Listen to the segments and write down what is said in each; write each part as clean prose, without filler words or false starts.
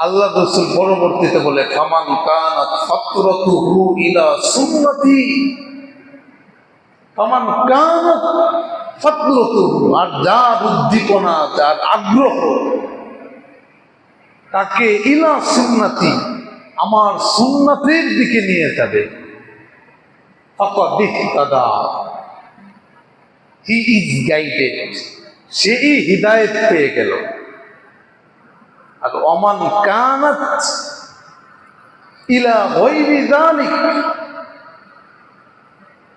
আল্লাহ রাসূল পরবর্তীতে বলে ফামান কানাত ফাতরাতুহু ইলা সুন্নতি, ফামান কানাত ফাতরাতুহু, আর যার উদ্দীপনা, যার আগ্রহ তাকে ইলা সুন্নতি, আমার সুন্নাতের দিকে নিয়ে যাবে, ফাকাদ ইহতাদা, হি ইজ গাইডেড, সেই হিদায়াত পেয়ে গেল। আর ওমান কানাত ইলা গায়রি যালিক,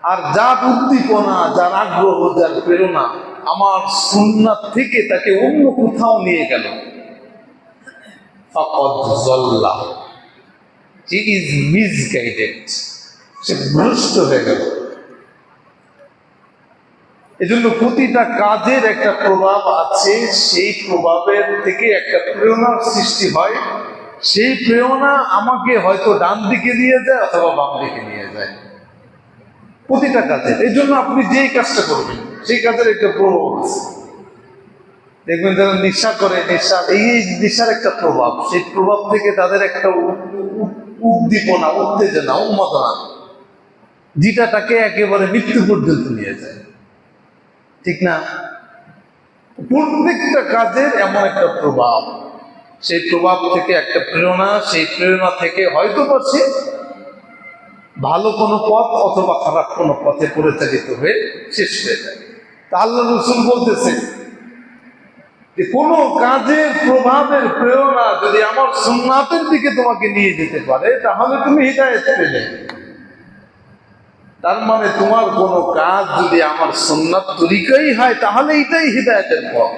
আর যার উদ্দীপনা, যার আগ্রহ, যার প্রেরণা আমার সুন্নাত থেকে তাকে অন্য কোথাও নিয়ে গেল, ফাকাদ যাল্লা, হি ইজ মিসগাইডেড, সে ভ্রষ্ট হয়ে গেল। এজন্য প্রতিটা কাজের একটা প্রভাব আছে, সেই প্রভাবের থেকে একটা প্রেরণার সৃষ্টি হয়। সেই প্রেরণা আমাকে হয়তো ডান দিকে নিয়ে যায় অথবা বাম দিকে নিয়ে যায়, প্রতিটা কাজের। এই জন্য আপনি যেই কাজটা করবেন সেই কাজের একটা প্রভাব আছে। দেখবেন যারা নেশা করে, এই নেশার একটা প্রভাব, সেই প্রভাব থেকে তাদের একটা উদ্দীপনা, উত্তেজনা, উন্মাদনা, যেটা তাকে একেবারে মৃত্যু পর্যন্ত নিয়ে যায়, ঠিক না? প্রত্যেকটা কাজের এমন একটা প্রভাব, সেই প্রভাব থেকে একটা প্রেরণা, সেই প্রেরণা থেকে হয়তো বা সে ভালো কোনো পথ অথবা খারাপ কোনো পথে পরিচালিত হয়ে শেষ হয়ে যায়। তা আল্লাহ রাসূল বলতেছে যে কোনো কাজের প্রভাবের প্রেরণা যদি আমার সুন্নাতের দিকে তোমাকে নিয়ে যেতে পারে তাহলে তুমি হিদায়াত পেলে। তার মানে তোমার কোনো কাজ যদি আমার সুন্নাত তরিকাই হয় তাহলে এটাই হিদায়াতের পথ।